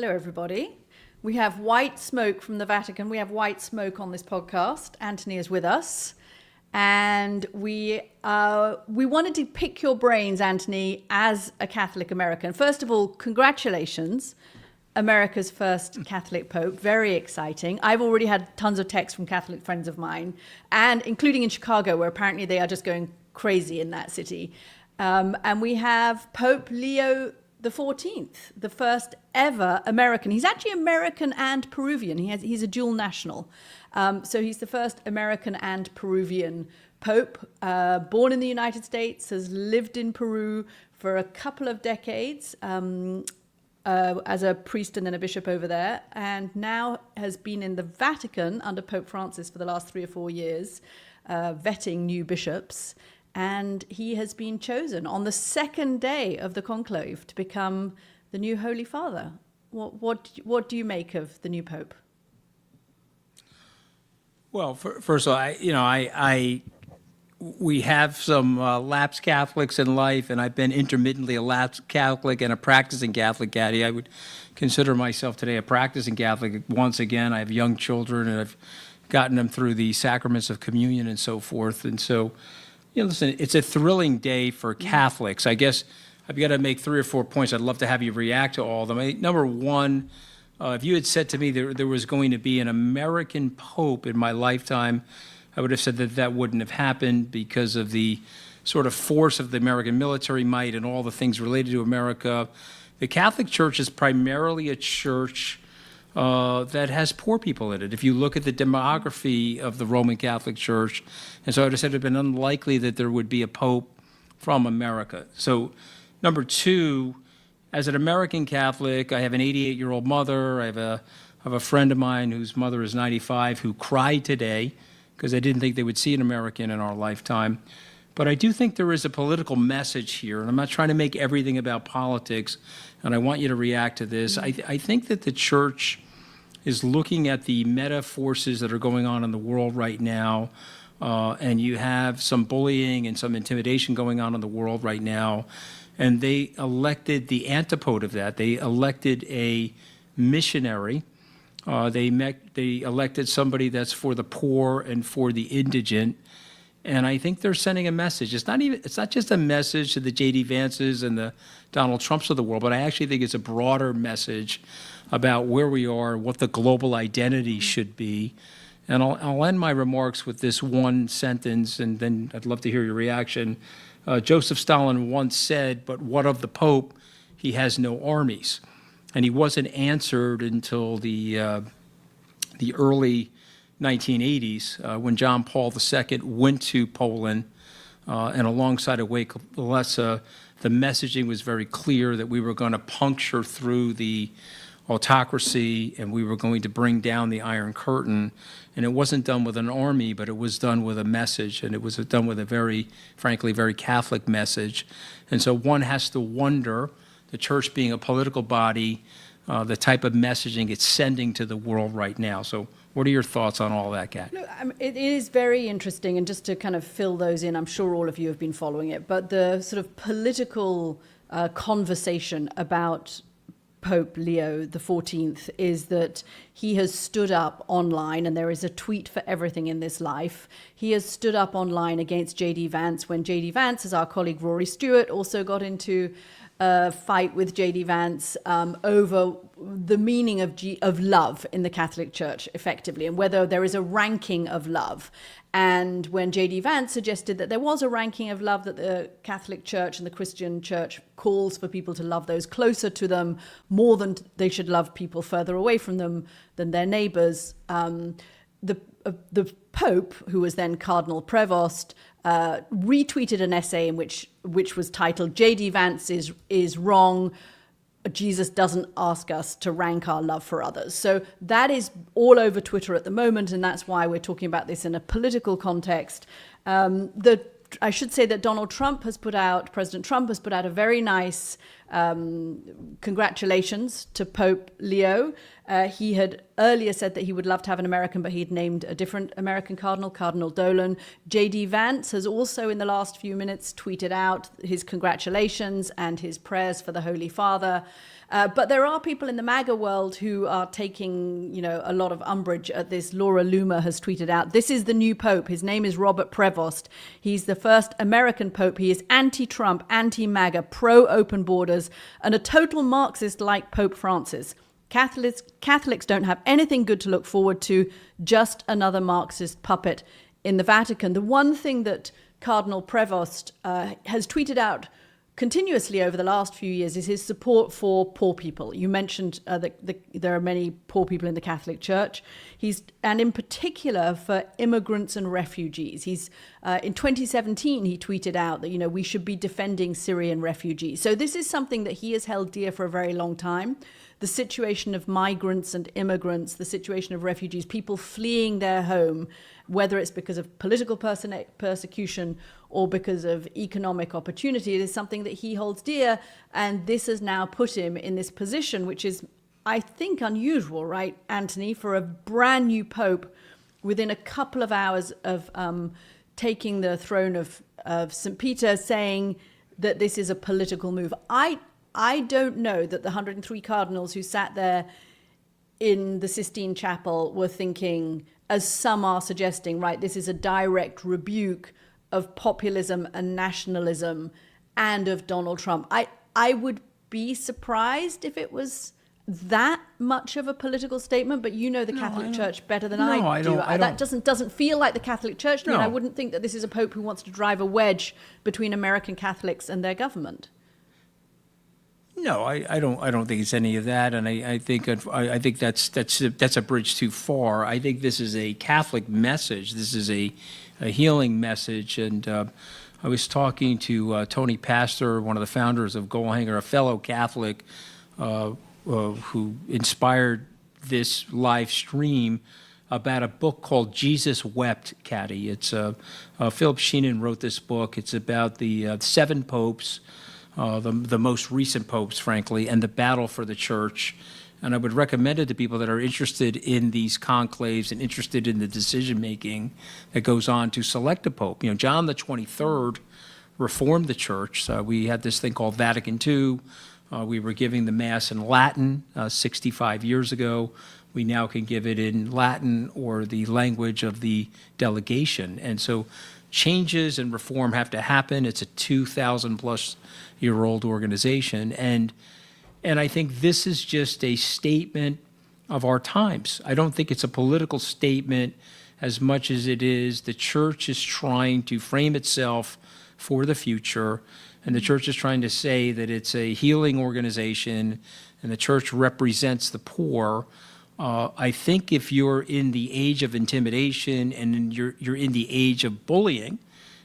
Hello, everybody. We have white smoke from the Vatican. We have white smoke on this podcast. Anthony is with us. And we wanted to pick your brains, Anthony, as a Catholic American. First of all, congratulations. America's first Catholic Pope. Very exciting. I've already had tons of texts from Catholic friends of mine, and including in Chicago, where apparently they are just going crazy in that city. And we have Pope Leo XIV, the first ever American. He's actually American and Peruvian. He's a dual national. So he's the first American and Peruvian Pope, born in the United States, has lived in Peru for a couple of decades as a priest and then a bishop over there, and now has been in the Vatican under Pope Francis for the last 3 or 4 years, vetting new bishops. And he has been chosen on the second day of the conclave to become the new Holy Father. What do you make of the new Pope? Well, first of all, we have some lapsed Catholics in life, and I've been intermittently a lapsed Catholic and a practicing Catholic, Katty. I would consider myself today a practicing Catholic. Once again, I have young children, and I've gotten them through the sacraments of communion and so forth. And so, listen, it's a thrilling day for Catholics. I guess I've got to make 3 or 4 points. I'd love to have you react to all of them. Number one, if you had said to me there was going to be an American Pope in my lifetime, I would have said that wouldn't have happened because of the sort of force of the American military might and all the things related to America. The Catholic Church is primarily a church that has poor people in it. If you look at the demography of the Roman Catholic Church, and so I would have said it would have been unlikely that there would be a Pope from America. So, number two, as an American Catholic, I have an 88-year-old mother. I have a friend of mine whose mother is 95 who cried today because I didn't think they would see an American in our lifetime. But I do think there is a political message here, and I'm not trying to make everything about politics, and I want you to react to this. I think that the Church is looking at the meta forces that are going on in the world right now, and you have some bullying and some intimidation going on in the world right now, and they elected the antipode of that. They elected a missionary. They elected somebody that's for the poor and for the indigent. And I think they're sending a message. It's not just a message to the JD Vances and the Donald Trumps of the world, but I actually think it's a broader message about where we are, what the global identity should be. And I'll end my remarks with this one sentence, and then I'd love to hear your reaction. Joseph Stalin once said, "But what of the Pope? He has no armies." And he wasn't answered until the early 1980s when John Paul II went to Poland, and alongside of Wake Walesa, the messaging was very clear that we were going to puncture through the autocracy and we were going to bring down the Iron Curtain. And it wasn't done with an army, but it was done with a message, and it was done with a very, frankly, very Catholic message. And so one has to wonder, the Church being a political body, the type of messaging it's sending to the world right now. So what are your thoughts on all that, Kat? Look, it is very interesting, and just to kind of fill those in, I'm sure all of you have been following it, but the sort of political conversation about Pope Leo XIV is that he has stood up online, and there is a tweet for everything in this life. He has stood up online against JD Vance when JD Vance, as our colleague Rory Stewart, also got into a fight with JD Vance over the meaning of love in the Catholic Church, effectively, and whether there is a ranking of love. And when JD Vance suggested that there was a ranking of love, that the Catholic Church and the Christian Church calls for people to love those closer to them more than they should love people further away from them than their neighbors, the Pope, who was then Cardinal Prevost, retweeted an essay in which was titled "JD Vance is wrong. Jesus doesn't ask us to rank our love for others." So that is all over Twitter at the moment, and that's why we're talking about this in a political context. I should say that President Trump has put out a very nice congratulations to Pope Leo. He had earlier said that he would love to have an American, but he'd named a different American cardinal, Cardinal Dolan. JD Vance has also in the last few minutes tweeted out his congratulations and his prayers for the Holy Father. But there are people in the MAGA world who are taking, a lot of umbrage at this. Laura Loomer has tweeted out, "This is the new Pope. His name is Robert Prevost. He's the first American Pope. He is anti-Trump, anti-MAGA, pro-open borders, and a total Marxist like Pope Francis. Catholics don't have anything good to look forward to, just another Marxist puppet in the Vatican." The one thing that Cardinal Prevost has tweeted out continuously over the last few years is his support for poor people. You mentioned that there are many poor people in the Catholic Church. And in particular for immigrants and refugees. In 2017, he tweeted out that, we should be defending Syrian refugees. So this is something that he has held dear for a very long time. The situation of migrants and immigrants, the situation of refugees, people fleeing their home, whether it's because of political persecution or because of economic opportunity, it is something that he holds dear. And this has now put him in this position, which is, I think, unusual, right, Anthony, for a brand new pope within a couple of hours of taking the throne of St. Peter, saying that this is a political move. I don't know that the 103 cardinals who sat there in the Sistine Chapel were thinking, as some are suggesting, right, this is a direct rebuke of populism and nationalism and of Donald Trump. I would be surprised if it was that much of a political statement, but the Catholic Church better than I do. That doesn't feel like the Catholic Church to me, and I wouldn't think that this is a pope who wants to drive a wedge between American Catholics and their government. No, I don't think it's any of that, and I think that's a bridge too far. I think this is a Catholic message. This is a healing message, and I was talking to Tony Pastor, one of the founders of Goalhanger, a fellow Catholic who inspired this live stream, about a book called Jesus Wept, Katty. It's Philip Sheenan wrote this book. It's about the 7 popes. The most recent popes, frankly, and the battle for the church. And I would recommend it to people that are interested in these conclaves and interested in the decision-making that goes on to select a pope. John the 23rd reformed the church. So we had this thing called Vatican II. We were giving the Mass in Latin 65 years ago. We now can give it in Latin or the language of the delegation. And so changes and reform have to happen. It's a 2,000-plus-year-old organization, and I think this is just a statement of our times. I don't think it's a political statement as much as it is the church is trying to frame itself for the future, and the church is trying to say that it's a healing organization, and the church represents the poor. I think if you're in the age of intimidation and you're in the age of bullying,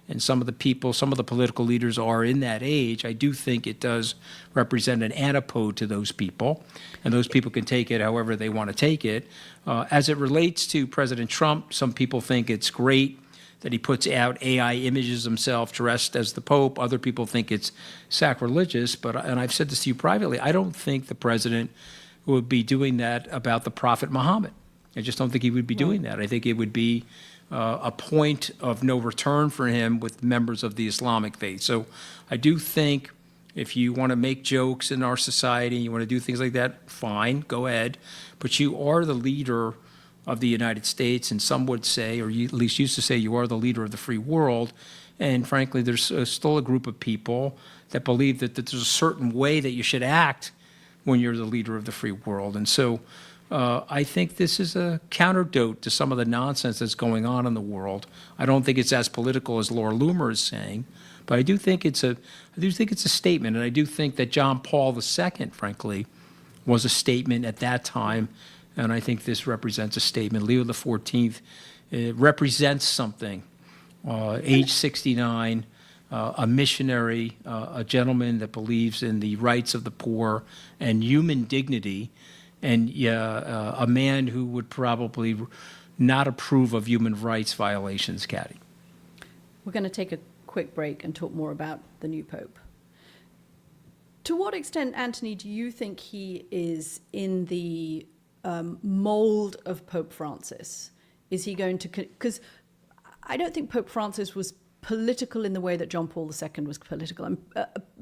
and some of the political leaders are in that age, I do think it does represent an antipode to those people, and those people can take it however they want to take it. As it relates to President Trump, some people think it's great that he puts out AI images himself dressed as the Pope. Other people think it's sacrilegious, and I've said this to you privately, I don't think the president would be doing that about the Prophet Muhammad. I just don't think he would be doing that. I think it would be a point of no return for him with members of the Islamic faith. So I do think if you want to make jokes in our society, you want to do things like that, fine, go ahead. But you are the leader of the United States, and some would say, or you at least used to say, you are the leader of the free world. And frankly, there's still a group of people that believe that there's a certain way that you should act when you're the leader of the free world. And so I think this is a counterdote to some of the nonsense that's going on in the world. I don't think it's as political as Laura Loomer is saying, but I do think it's a statement, and I do think that John Paul II, frankly, was a statement at that time, and I think this represents a statement. Leo XIV represents something. Age 69, a missionary, a gentleman that believes in the rights of the poor and human dignity, and a man who would probably not approve of human rights violations, Katty. We're going to take a quick break and talk more about the new Pope. To what extent, Anthony, do you think he is in the mold of Pope Francis? Is he going to... Because I don't think Pope Francis was political in the way that John Paul II was political.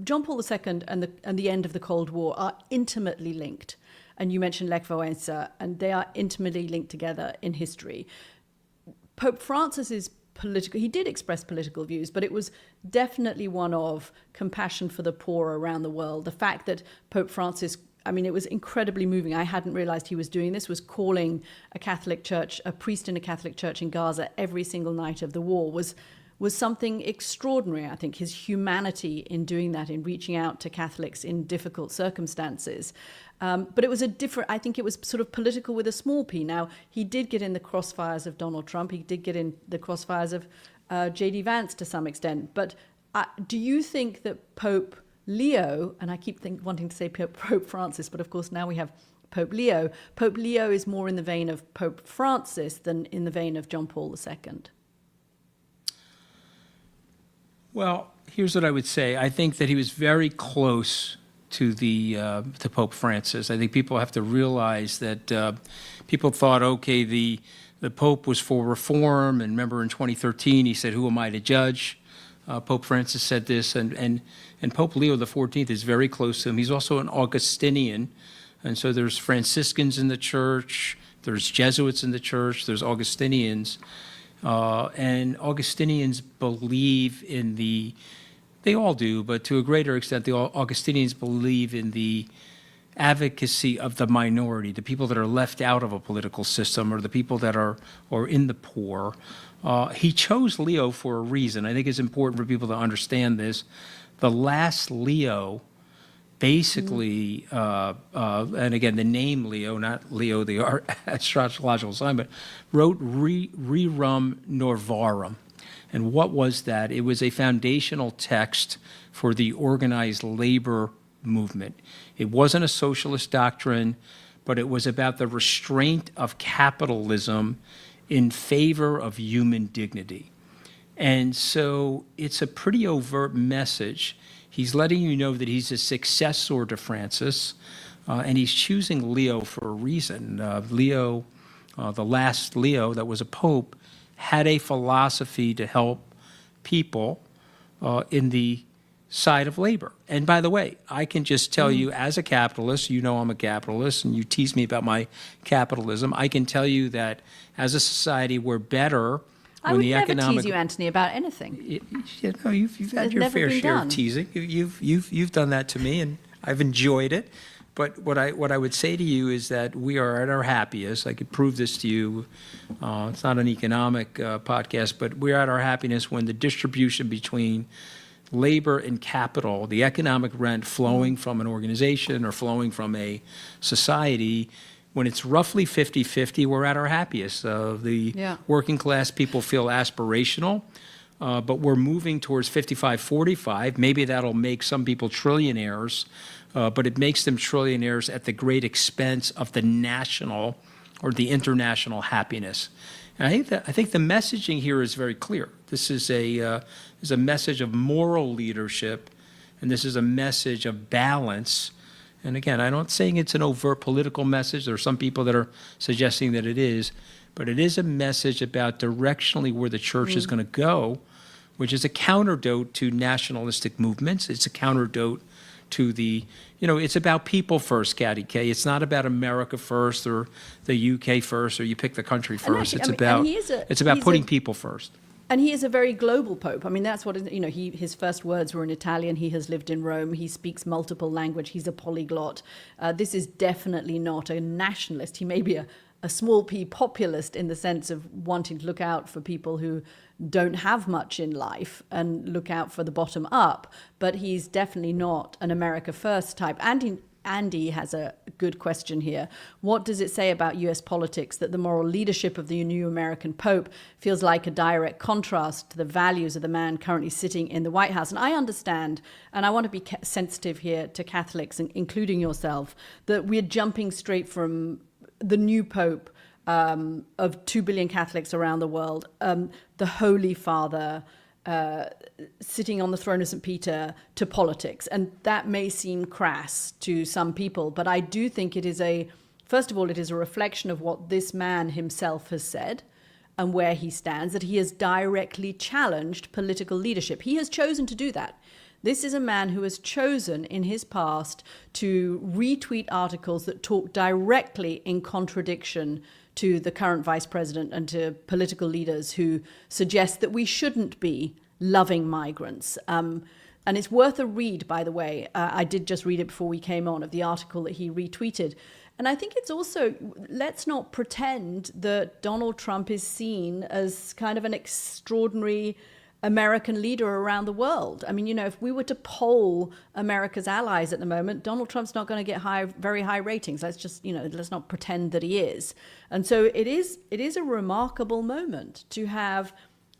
John Paul II and the end of the Cold War are intimately linked. And you mentioned Lech Wałęsa, and they are intimately linked together in history. Pope Francis is political. He did express political views, but it was definitely one of compassion for the poor around the world. The fact that Pope Francis, I mean, it was incredibly moving. I hadn't realized he was doing this, was calling a Catholic church, a priest in a Catholic church in Gaza every single night of the war was something extraordinary. I think his humanity in doing that, in reaching out to Catholics in difficult circumstances. But it was I think it was sort of political with a small p. Now, he did get in the crossfires of Donald Trump. He did get in the crossfires of JD Vance to some extent. But do you think that Pope Leo, and I keep wanting to say Pope Francis, but of course now we have Pope Leo is more in the vein of Pope Francis than in the vein of John Paul II? Well, here's what I would say. I think that he was very close to to Pope Francis. I think people have to realize that people thought, okay, the Pope was for reform, and remember in 2013 he said, "Who am I to judge?" Pope Francis said this, and Pope Leo XIV is very close to him. He's also an Augustinian, and so there's Franciscans in the church, there's Jesuits in the church, there's Augustinians. And Augustinians believe in they all do, but to a greater extent, the Augustinians believe in the advocacy of the minority, the people that are left out of a political system, or the people that are in the poor. He chose Leo for a reason. I think it's important for people to understand this. The last Leo basically, and again, the name Leo, not Leo, the astrological sign, but wrote Rerum Novarum. And what was that? It was a foundational text for the organized labor movement. It wasn't a socialist doctrine, but it was about the restraint of capitalism in favor of human dignity. And so it's a pretty overt message. He's letting you know that he's a successor to Francis, and he's choosing Leo for a reason. Leo, the last Leo that was a pope, had a philosophy to help people in the side of labor. And by the way, I can just tell you as a capitalist, you know I'm a capitalist, and you tease me about my capitalism. I can tell you that as a society, we're better. I would never tease you, Anthony, about anything. You've had your fair share of teasing. You've done that to me, and I've enjoyed it. But what I would say to you is that we are at our happiest. I could prove this to you. It's not an economic podcast, but we're at our happiness when the distribution between labor and capital, the economic rent flowing from an organization or flowing from a society, when it's roughly 50-50, we're at our happiest. Working class people feel aspirational, but we're moving towards 55-45. Maybe that'll make some people trillionaires, but it makes them trillionaires at the great expense of the national or the international happiness. And I think the messaging here is very clear. This is a message of moral leadership, and this is a message of balance. And again, I'm not saying it's an overt political message. There are some people that are suggesting that it is, but it is a message about directionally where the church is going to go, which is a counterdote to nationalistic movements. It's a counterdote to it's about people first, Katty K. It's not about America first or the UK first, or you pick the country first. Actually, it's about putting people first. And he is a very global pope. I mean, that's what, his first words were in Italian. He has lived in Rome. He speaks multiple languages. He's a polyglot. This is definitely not a nationalist. He may be a small p populist in the sense of wanting to look out for people who don't have much in life and look out for the bottom up. But he's definitely not an America First type. Andy has a good question here. What does it say about US politics that the moral leadership of the new American Pope feels like a direct contrast to the values of the man currently sitting in the White House? And I understand, and I want to be sensitive here to Catholics, including yourself, that we're jumping straight from the new Pope of 2 billion Catholics around the world, the Holy Father, sitting on the throne of St. Peter to politics. And that may seem crass to some people, but I do think it is first of all, it is a reflection of what this man himself has said and where he stands, that he has directly challenged political leadership. He has chosen to do that. This is a man who has chosen in his past to retweet articles that talk directly in contradiction to the current vice president and to political leaders who suggest that we shouldn't be loving migrants. And it's worth a read, by the way. I did just read it before we came on, of the article that he retweeted. And I think it's also, let's not pretend that Donald Trump is seen as kind of an extraordinary American leader around the world. I mean, if we were to poll America's allies at the moment, Donald Trump's not going to get very high ratings. Let's not pretend that he is. And so it is a remarkable moment to have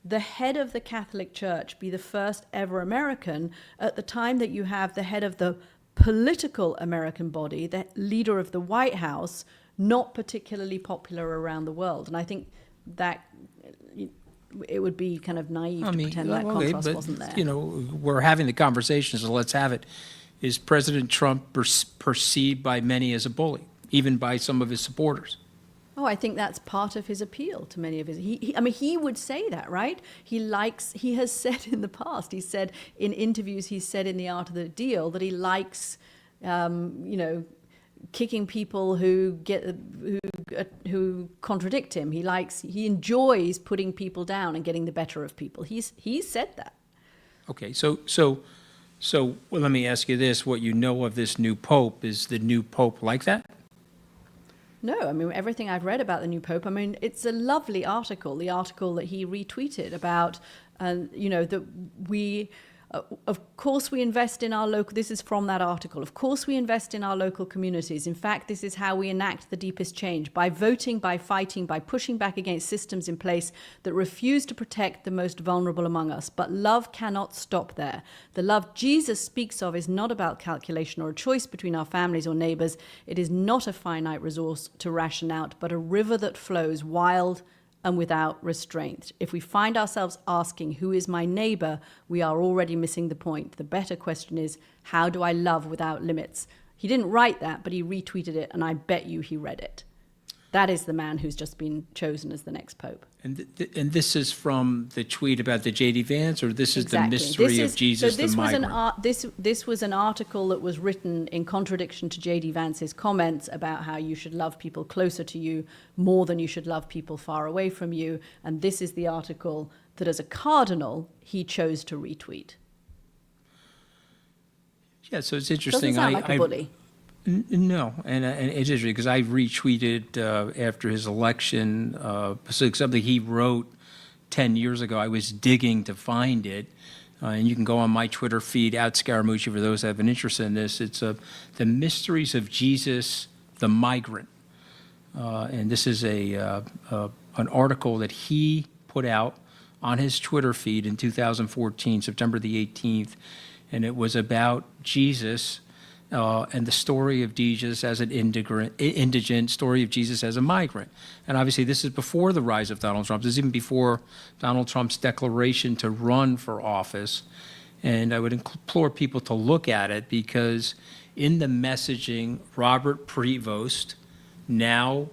the head of the Catholic Church be the first ever American at the time that you have the head of the political American body, the leader of the White House, not particularly popular around the world. And I think that it would be kind of naive to pretend that contrast wasn't there. We're having the conversation, so let's have it. Is President Trump perceived by many as a bully, even by some of his supporters? Oh, I think that's part of his appeal to many of his. He would say that, right? He has said in the past. He said in interviews. He said in The Art of the Deal that he likes, kicking people who contradict him. He enjoys putting people down and getting the better of people. He's said that. Okay, so let me ask you this: what you know of this new pope, is the new pope like that? No, everything I've read about the new pope, it's a lovely article, the article that he retweeted about, that we, of course we invest in our local, this is from that article, of course we invest in our local communities. In fact, this is how we enact the deepest change, by voting, by fighting, by pushing back against systems in place that refuse to protect the most vulnerable among us. But love cannot stop there. The love Jesus speaks of is not about calculation or a choice between our families or neighbors. It is not a finite resource to ration out, but a river that flows wild and without restraint. If we find ourselves asking, who is my neighbor, we are already missing the point. The better question is, how do I love without limits? He didn't write that, but he retweeted it, and I bet you he read it. That is the man who's just been chosen as the next pope. And this is from the tweet about the JD Vance, or this is Exactly. the mystery of Jesus the migrant? This was an article that was written in contradiction to JD Vance's comments about how you should love people closer to you more than you should love people far away from you. And this is the article that, as a cardinal, he chose to retweet. Yeah, so it's interesting. Doesn't sound like a bully. No, and it's interesting because I retweeted after his election something he wrote 10 years ago. I was digging to find it, and you can go on my Twitter feed, @Scaramucci, for those that have an interest in this. It's The Mysteries of Jesus the Migrant. And this is an article that he put out on his Twitter feed in 2014, September the 18th, and it was about Jesus and the story of Jesus as an indigent, story of Jesus as a migrant. And obviously this is before the rise of Donald Trump. This is even before Donald Trump's declaration to run for office. And I would implore people to look at it, because in the messaging, Robert Prevost, now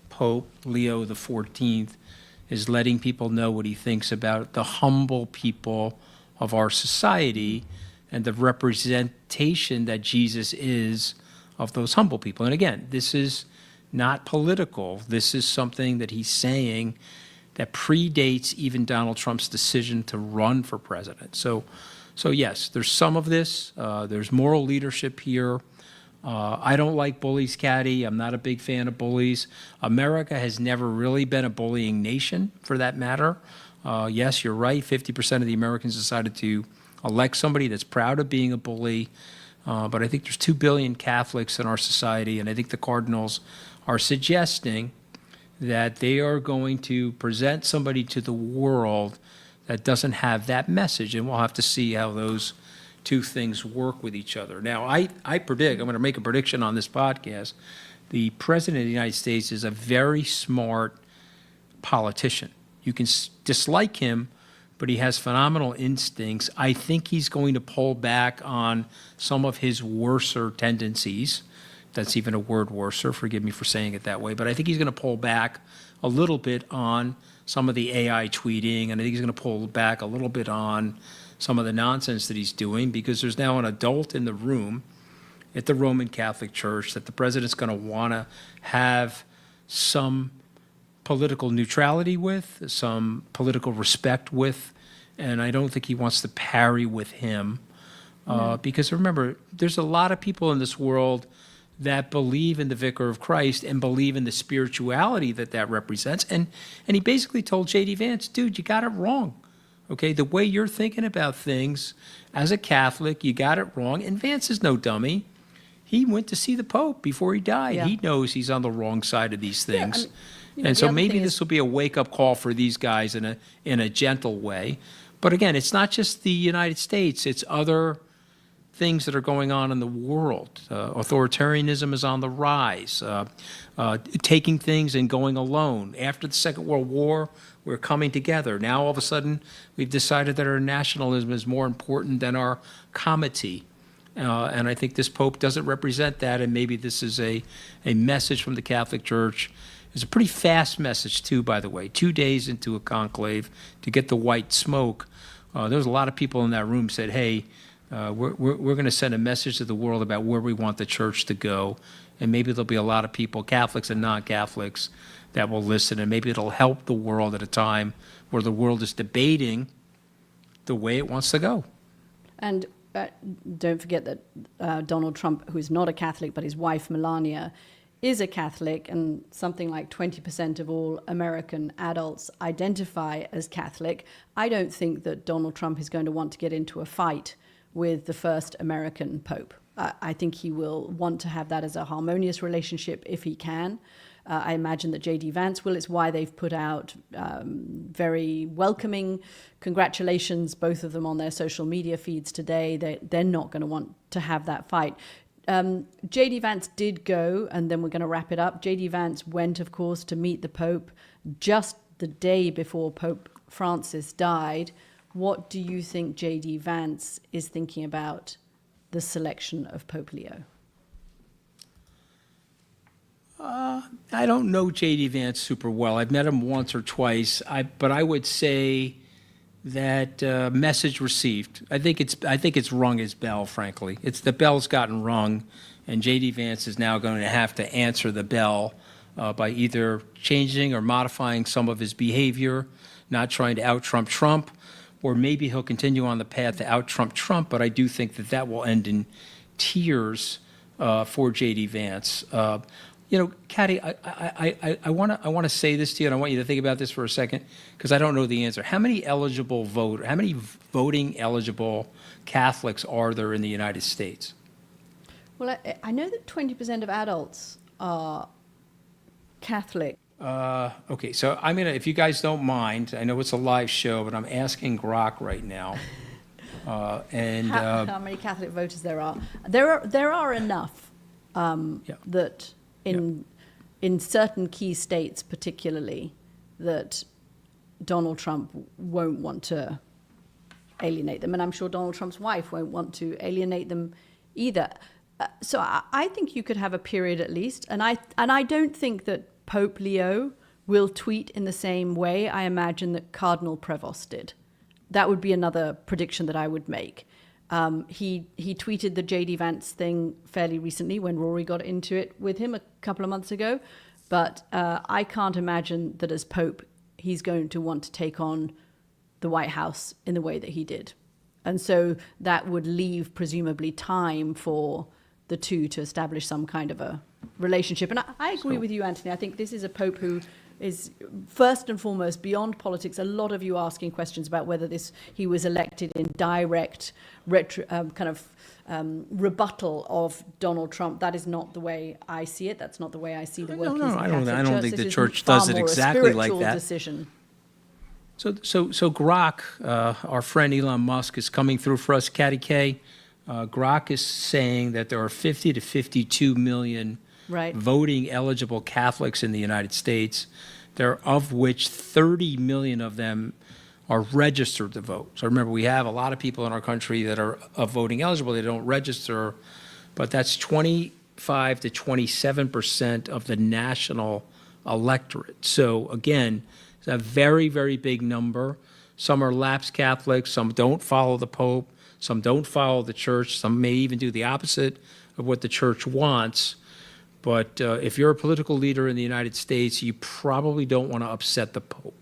Pope Leo XIV, is letting people know what he thinks about the humble people of our society and the representation that Jesus is of those humble people. And again, this is not political. This is something that he's saying that predates even Donald Trump's decision to run for president. So yes, there's some of this. There's moral leadership here. I don't like bullies, Katty. I'm not a big fan of bullies. America has never really been a bullying nation, for that matter. Yes, you're right. 50% of the Americans decided to elect somebody that's proud of being a bully. But I think there's 2 billion Catholics in our society, and I think the cardinals are suggesting that they are going to present somebody to the world that doesn't have that message, and we'll have to see how those two things work with each other. Now, I predict, I'm going to make a prediction on this podcast, the President of the United States is a very smart politician. You can dislike him, but he has phenomenal instincts. I think he's going to pull back on some of his worser tendencies. That's even a word, worser. Forgive me for saying it that way. But I think he's going to pull back a little bit on some of the AI tweeting, and I think he's going to pull back a little bit on some of the nonsense that he's doing, because there's now an adult in the room at the Roman Catholic Church that the president's going to want to have some political neutrality with, some political respect with, and I don't think he wants to parry with him. Because remember, there's a lot of people in this world that believe in the Vicar of Christ and believe in the spirituality that that represents. And he basically told JD Vance, dude, you got it wrong. Okay, the way you're thinking about things as a Catholic, you got it wrong. And Vance is no dummy. He went to see the Pope before he died. Yeah. He knows he's on the wrong side of these things. Yeah, and so maybe this will be a wake-up call for these guys in a gentle way. But again, it's not just the United States. It's other things that are going on in the world. Authoritarianism is on the rise. Taking things and going alone. After the Second World War, we're coming together. Now, all of a sudden, we've decided that our nationalism is more important than our comity. And I think this Pope doesn't represent that, and maybe this is a message from the Catholic Church. It's a pretty fast message, too, by the way. 2 days into a conclave to get the white smoke. There was a lot of people in that room said, hey, we're going to send a message to the world about where we want the church to go. And maybe there'll be a lot of people, Catholics and non-Catholics, that will listen. And maybe it'll help the world at a time where the world is debating the way it wants to go. And don't forget that Donald Trump, who is not a Catholic, but his wife, Melania, is a Catholic, and something like 20% of all American adults identify as Catholic. I don't think that Donald Trump is going to want to get into a fight with the first American Pope. I think he will want to have that as a harmonious relationship if he can. I imagine that JD Vance will. It's why they've put out very welcoming congratulations, both of them on their social media feeds today. They're not going to want to have that fight. JD Vance did go, and then we're going to wrap it up. JD Vance went, of course, to meet the Pope just the day before Pope Francis died. What do you think JD Vance is thinking about the selection of Pope Leo? I don't know JD Vance super well. I've met him once or twice, but I would say that message received. I think it's rung his bell. Frankly, the bell's gotten rung, and JD Vance is now going to have to answer the bell by either changing or modifying some of his behavior, not trying to out-Trump Trump, or maybe he'll continue on the path to out-Trump Trump. But I do think that will end in tears for JD Vance. Katty, I want to say this to you, and I want you to think about this for a second, because I don't know the answer. How many voting eligible Catholics are there in the United States? Well, I know that 20% of adults are Catholic. Okay, so I'm gonna, if you guys don't mind, I know it's a live show, but I'm asking Grok right now. How many Catholic voters there are? There are enough that in certain key states, particularly, that Donald Trump won't want to alienate them, and I'm sure Donald Trump's wife won't want to alienate them either. So I think you could have a period at least, and I don't think that Pope Leo will tweet in the same way I imagine that Cardinal Prevost did. That would be another prediction that I would make. He tweeted the JD Vance thing fairly recently when Rory got into it with him a couple of months ago, but I can't imagine that as Pope he's going to want to take on the White House in the way that he did. And so that would leave presumably time for the two to establish some kind of a relationship. And I agree with you, Anthony. I think this is a Pope who is first and foremost beyond politics. A lot of you asking questions about whether he was elected in direct rebuttal of Donald Trump. That is not the way I see it. That's not the way I see the workings of the Catholic Church. I don't think the Church far does it more exactly like spiritual that. Decision. So Grok, our friend Elon Musk, is coming through for us. Katty K. Grok is saying that there are 50 to 52 million voting eligible Catholics in the United States, of which 30 million of them are registered to vote. So remember, we have a lot of people in our country that are voting eligible. They don't register, but that's 25 to 27% of the national electorate. So again, it's a very, very big number. Some are lapsed Catholics, some don't follow the Pope, some don't follow the church, some may even do the opposite of what the church wants. But if you're a political leader in the United States, you probably don't want to upset the Pope.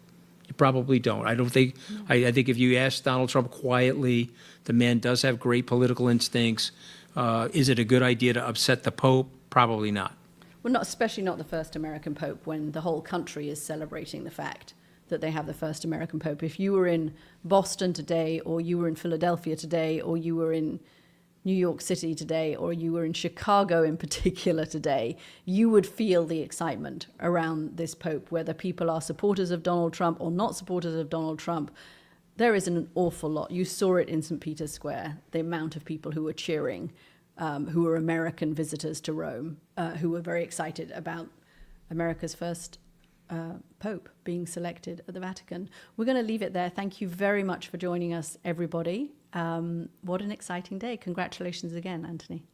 You probably don't. I think if you ask Donald Trump quietly, the man does have great political instincts. Is it a good idea to upset the Pope? Probably not. Well, especially not the first American Pope when the whole country is celebrating the fact that they have the first American Pope. If you were in Boston today, or you were in Philadelphia today, or you were in New York City today, or you were in Chicago in particular today, you would feel the excitement around this Pope, whether people are supporters of Donald Trump or not supporters of Donald Trump. There is an awful lot. You saw it in St. Peter's Square, the amount of people who were cheering, who were American visitors to Rome, who were very excited about America's first Pope being selected at the Vatican. We're going to leave it there. Thank you very much for joining us, everybody. What an exciting day. Congratulations again, Anthony.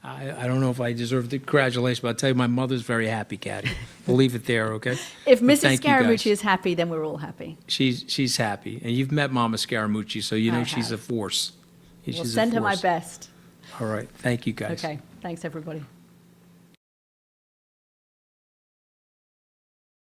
I don't know if I deserve the congratulations, but I'll tell you, my mother's very happy, Katty. We'll leave it there, okay? If But Mrs. thank you, guys. Scaramucci is happy, then we're all happy. She's happy. And you've met Mama Scaramucci, so you know I she's a have. force. We'll She's a send her my force. best. All right. Thank you, guys. Okay. Thanks, everybody.